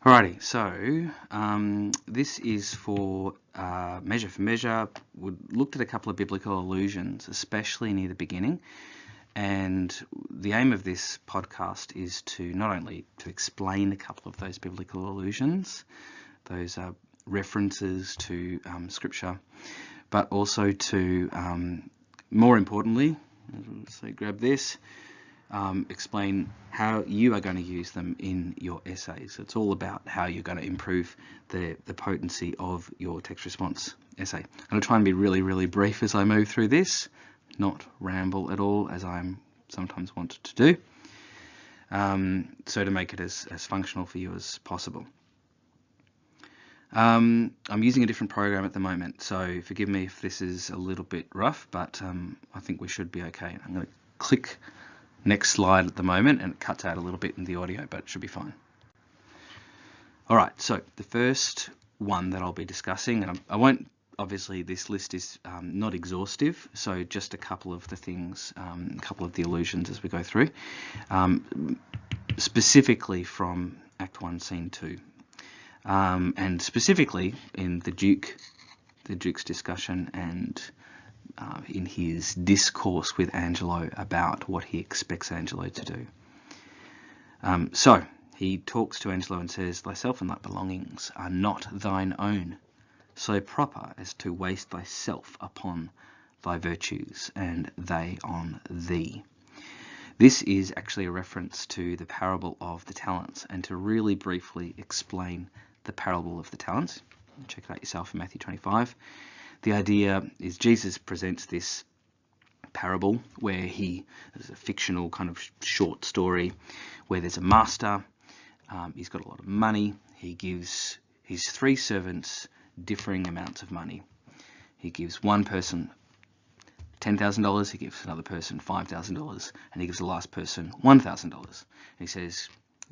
Alrighty, so this is for Measure for Measure. We looked at a couple of biblical allusions, especially near the beginning, and the aim of this podcast is to not only to explain a couple of those biblical allusions, those references to Scripture, but also to, more importantly, so grab this, explain how you are going to use them in your essays. It's all about how you're going to improve the potency of your text response essay. I'm going to try and be really brief as I move through this, not ramble at all as I'm sometimes wanted to do, so to make it as functional for you as possible. I'm using a different program at the moment, so forgive me if this is a little bit rough, but I think we should be okay. I'm going to click next slide at the moment, and it cuts out a little bit in the audio, but it should be fine. Alright, so the first one that I'll be discussing, and I won't, obviously this list is not exhaustive, so just a couple of the things, a couple of the allusions as we go through, specifically from Act 1, Scene 2, and specifically in the Duke's discussion and in his discourse with Angelo about what he expects Angelo to do. So he talks to Angelo and says, "Thyself and thy belongings are not thine own, so proper as to waste thyself upon thy virtues, and they on thee." This is actually a reference to the parable of the talents, and to really briefly explain the parable of the talents, check it out yourself in Matthew 25. The idea is Jesus presents this parable where there's a fictional kind of short story where there's a master, he's got a lot of money, he gives his three servants differing amounts of money. He gives one person $10,000, he gives another person $5,000, and he gives the last person $1,000. And he says,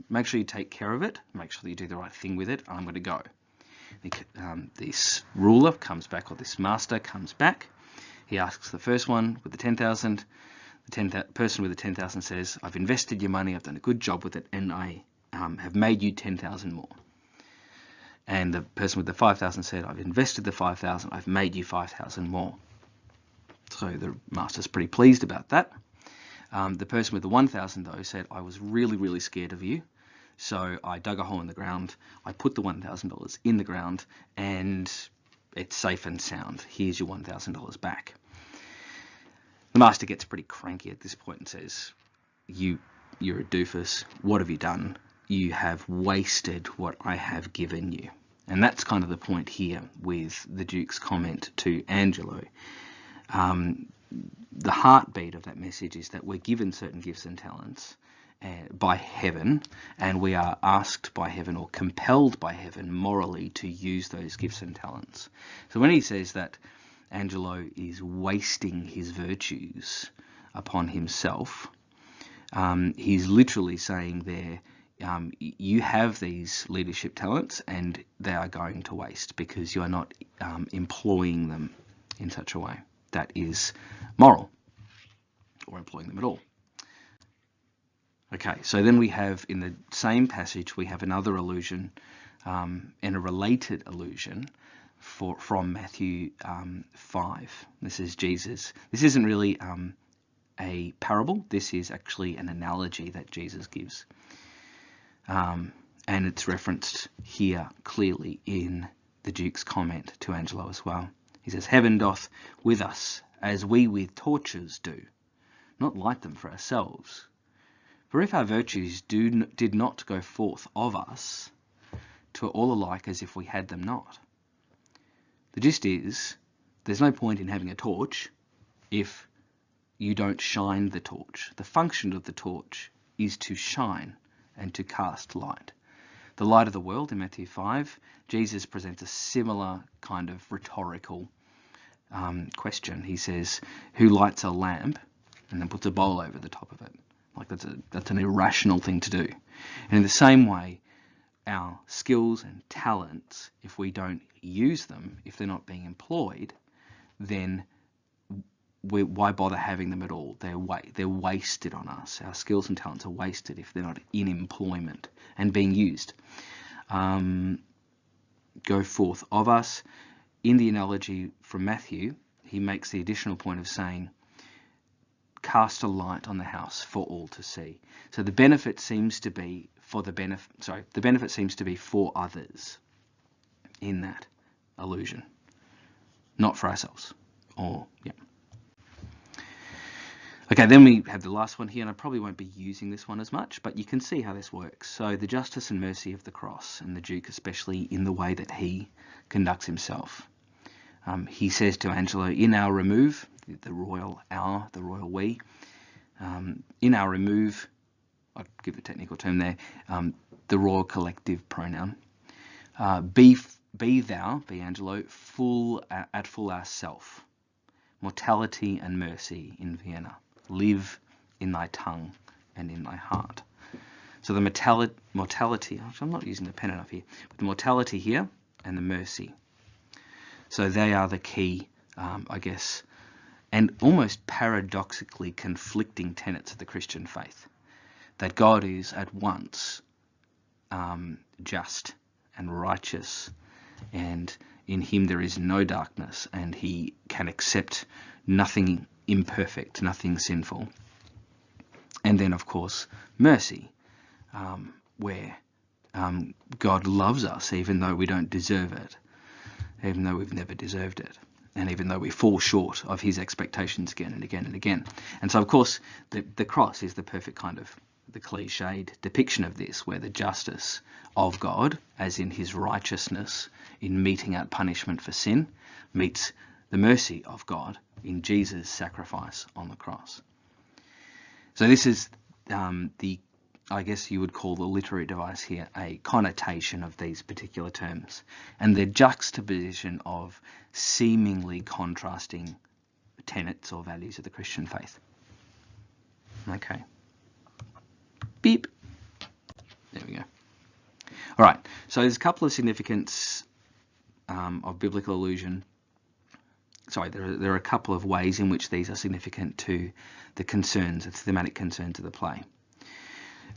make sure you take care of it, make sure that you do the right thing with it, I'm going to go. This ruler comes back, or this master comes back. He asks the first one with the 10,000. The person with the 10,000 says, "I've invested your money, I've done a good job with it, and I have made you 10,000 more." And the person with the 5,000 said, "I've invested the 5,000, I've made you 5,000 more." So the master's pretty pleased about that. The person with the 1,000 though said, "I was really scared of you. So I dug a hole in the ground, I put the $1,000 in the ground, and it's safe and sound. Here's your $1,000 back." The master gets pretty cranky at this point and says, "You're a doofus. What have you done? You have wasted what I have given you." And that's kind of the point here with the Duke's comment to Angelo. The heartbeat of that message is that we're given certain gifts and talents by heaven, and we are asked by heaven, or compelled by heaven morally, to use those gifts and talents. So when he says that Angelo is wasting his virtues upon himself, he's literally saying there, you have these leadership talents and they are going to waste because you are not employing them in such a way that is moral, or employing them at all. Okay, so then we have, in the same passage, we have another allusion and a related allusion from Matthew 5. This is Jesus. This isn't really a parable. This is actually an analogy that Jesus gives. And it's referenced here clearly in the Duke's comment to Angelo as well. He says, "Heaven doth with us as we with torches do, not light them for ourselves. For if our virtues did not go forth of us, 'twere all alike as if we had them not." The gist is, there's no point in having a torch if you don't shine the torch. The function of the torch is to shine and to cast light. The light of the world in Matthew 5, Jesus presents a similar kind of rhetorical question. He says, "Who lights a lamp and then puts a bowl over the top of it?" Like that's an irrational thing to do. And in the same way, our skills and talents, if we don't use them, if they're not being employed, then why bother having them at all? They're wasted on us. Our skills and talents are wasted if they're not in employment and being used. go forth of us. In the analogy from Matthew, he makes the additional point of saying, cast a light on the house for all to see. So the benefit seems to be for the benefit seems to be for others in that allusion, not for ourselves. Okay, then we have the last one here, and I probably won't be using this one as much, but you can see how this works. So the justice and mercy of the cross, and the Duke especially in the way that he conducts himself. He says to Angelo, in our remove, the royal our, the royal we, in our remove, I'll give the technical term there, the royal collective pronoun, be thou, be Angelo, at full ourself, mortality and mercy in Vienna. Live in thy tongue and in thy heart. So the mortality, I'm not using the pen enough here, but the mortality here and the mercy. So they are the key, I guess, and almost paradoxically conflicting tenets of the Christian faith. That God is at once just and righteous, and in him there is no darkness, and he can accept nothing imperfect, nothing sinful. And then, of course, mercy, where God loves us even though we don't deserve it, even though we've never deserved it, and even though we fall short of his expectations again and again and again. And so, of course, the cross is the perfect kind of the cliched depiction of this, where the justice of God, as in his righteousness in meting out punishment for sin, meets the mercy of God in Jesus' sacrifice on the cross. So this is I guess you would call the literary device here, a connotation of these particular terms, and the juxtaposition of seemingly contrasting tenets or values of the Christian faith. Okay. Beep. There we go. All right. So there's a couple of significance of biblical allusion. Sorry, there are a couple of ways in which these are significant to the concerns, the thematic concerns of the play.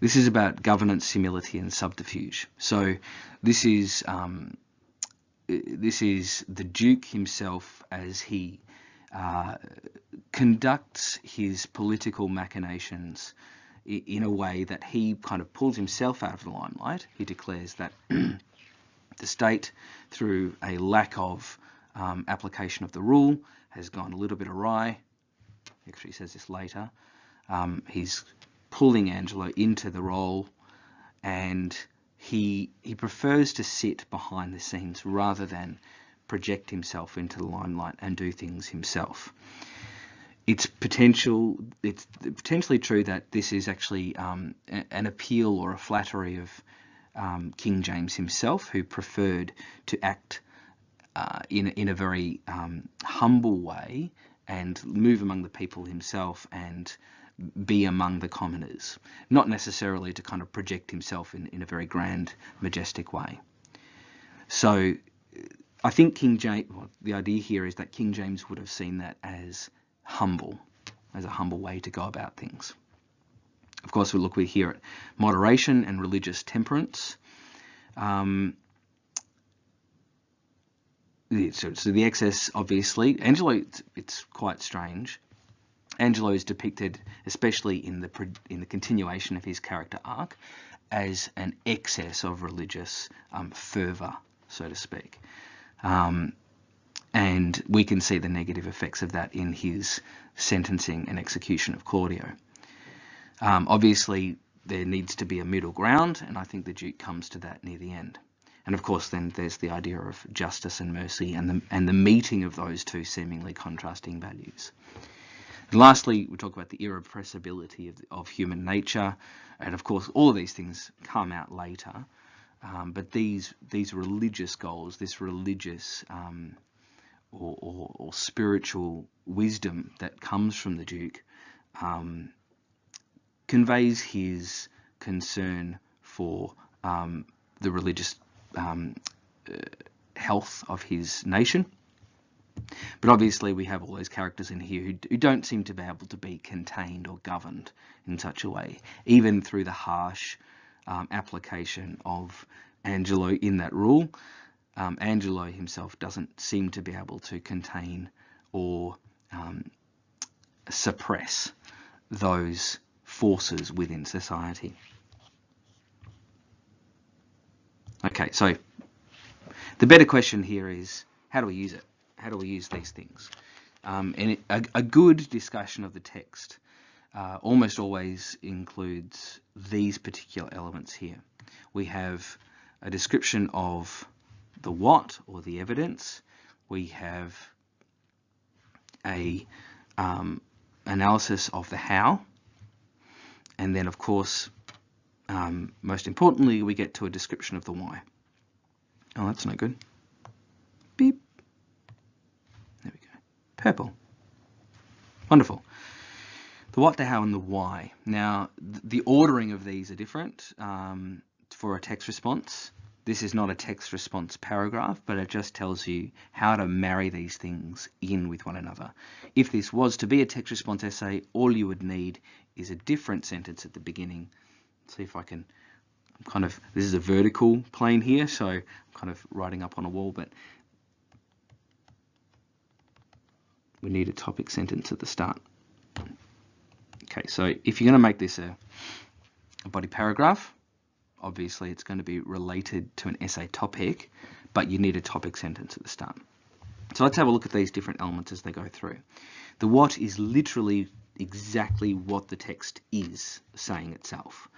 This is about governance, similitude, and subterfuge. So this is the Duke himself as he conducts his political machinations in a way that he kind of pulls himself out of the limelight. He declares that the state, through a lack of application of the rule, has gone a little bit awry. Actually, he says this later. He's pulling Angelo into the role, and he prefers to sit behind the scenes rather than project himself into the limelight and do things himself. It's potentially true that this is actually an appeal or a flattery of King James himself, who preferred to act in a very humble way and move among the people himself and be among the commoners, not necessarily to kind of project himself in a very grand, majestic way. So I think King James, the idea here is that King James would have seen that as humble, as a humble way to go about things. Of course, we look here at moderation and religious temperance. So the excess, obviously, Angelo, it's quite strange. Angelo is depicted, especially in the continuation of his character arc, as an excess of religious fervour, so to speak. And we can see the negative effects of that in his sentencing and execution of Claudio. Obviously, there needs to be a middle ground, and I think the Duke comes to that near the end. And of course, then there's the idea of justice and mercy and the meeting of those two seemingly contrasting values. And lastly, we talk about the irrepressibility of human nature, and of course, all of these things come out later. But these religious goals, this religious or spiritual wisdom that comes from the Duke, conveys his concern for the religious health of his nation. But obviously we have all those characters in here who don't seem to be able to be contained or governed in such a way, even through the harsh application of Angelo in that rule. Angelo himself doesn't seem to be able to contain or suppress those forces within society. Okay, so the better question here is, how do we use it? How do we use these things? And a good discussion of the text almost always includes these particular elements here. We have a description of the what, or the evidence. We have a analysis of the how, and then of course most importantly we get to a description of the why. Oh, that's no good. Beep. There we go. Purple. Wonderful. The what, the how, and the why. Now the ordering of these are different for a text response. This is not a text response paragraph, but it just tells you how to marry these things in with one another. If this was to be a text response essay, all you would need is a different sentence at the beginning. Let's see if I can this is a vertical plane here, so I'm kind of writing up on a wall, but we need a topic sentence at the start. Okay, so if you're going to make this a body paragraph, obviously it's going to be related to an essay topic, but you need a topic sentence at the start. So let's have a look at these different elements as they go through. The what is literally exactly what the text is saying itself,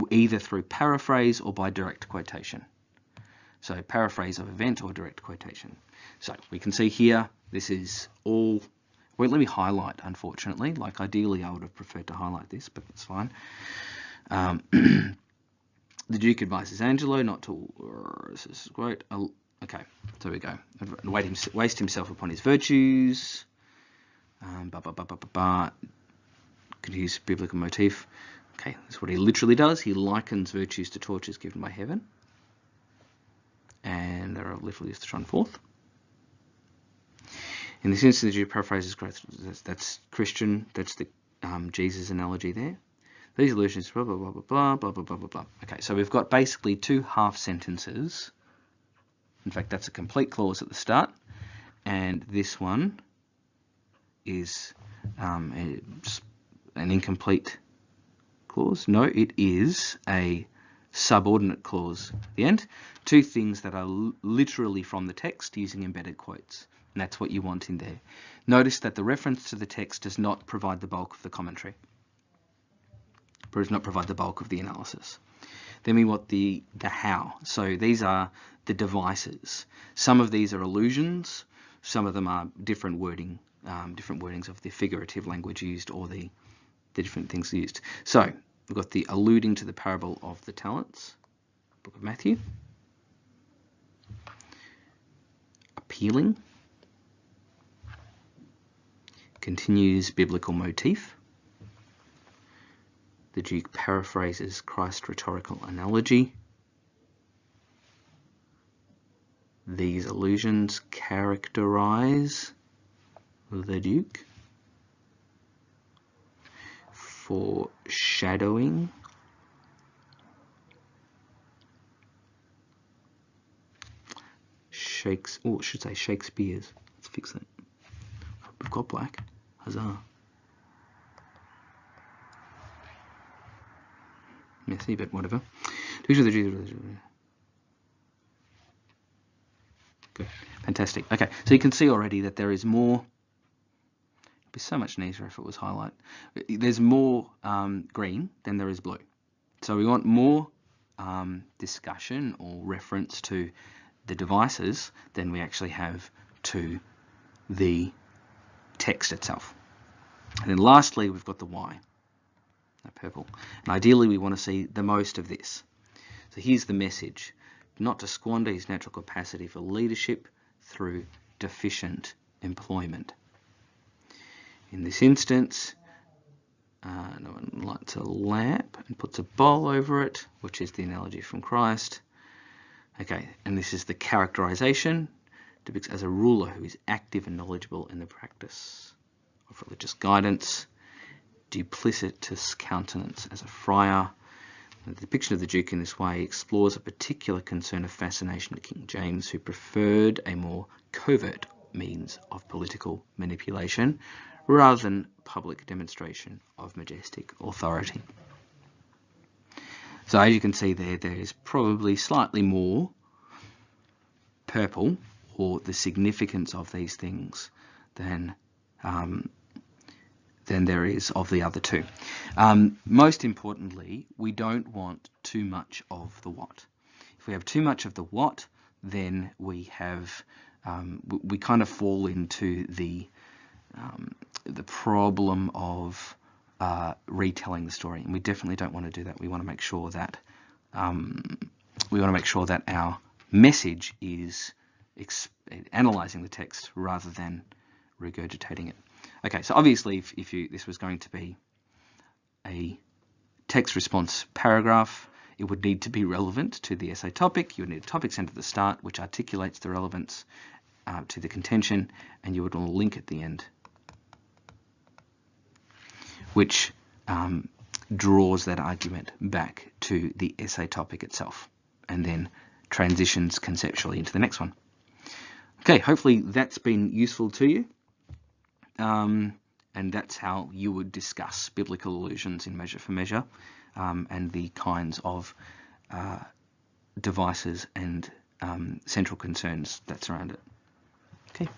either through paraphrase or by direct quotation. So paraphrase of event or direct quotation. So we can see here, this is all, well, let me highlight, unfortunately. Like ideally I would have preferred to highlight this, but that's fine. The Duke advises Angelo not to, this is great. Okay, so we go. Waste himself upon his virtues. Could use biblical motif. Okay, that's what he literally does. He likens virtues to torches given by heaven. And they're literally used to shine forth. In this instance, the Duke paraphrases Christ. That's Christian. That's the Jesus analogy there. These allusions, blah, blah, blah, blah, blah, blah, blah, blah, blah, blah. Okay, so we've got basically two half sentences. In fact, that's a complete clause at the start. And this one is an incomplete clause. No, it is a subordinate clause at the end. Two things that are literally from the text using embedded quotes. And that's what you want in there. Notice that the reference to the text does not provide the bulk of the commentary. Does not provide the bulk of the analysis. Then we want the how. So these are the devices. Some of these are allusions. Some of them are different wordings of the figurative language used or the different things used. So we've got the alluding to the parable of the talents, book of Matthew. Appealing. Continues biblical motif. The Duke paraphrases Christ's rhetorical analogy. These allusions characterize the Duke. Foreshadowing. Shakespeare's. Let's fix that. We've got black. Huzzah. Messy, but whatever. Good. Fantastic. Okay, so you can see already that there is more. It'd be so much neater if it was highlight. There's more green than there is blue. So we want more discussion or reference to the devices than we actually have to the text itself. And then lastly, we've got the why. Purple. And ideally we want to see the most of this. So here's the message. Not to squander his natural capacity for leadership through deficient employment. In this instance, no one lights a lamp and puts a bowl over it, which is the analogy from Christ. Okay, and this is the characterization. Depicts as a ruler who is active and knowledgeable in the practice of religious guidance. Duplicitous countenance as a friar. The depiction of the Duke in this way explores a particular concern of fascination to King James, who preferred a more covert means of political manipulation rather than public demonstration of majestic authority. So as you can see there is probably slightly more purple, or the significance of these things, than there is of the other two. Most importantly, we don't want too much of the what. If we have too much of the what, then we have we kind of fall into the problem of retelling the story, and we definitely don't want to do that. We want to make sure that our message is analysing the text rather than regurgitating it. Okay, so obviously if this was going to be a text response paragraph, it would need to be relevant to the essay topic. You would need a topic sent at the start which articulates the relevance to the contention, and you would want a link at the end which draws that argument back to the essay topic itself, and then transitions conceptually into the next one. Okay, hopefully that's been useful to you. And that's how you would discuss biblical allusions in Measure for Measure, and the kinds of devices and central concerns that surround it. Okay.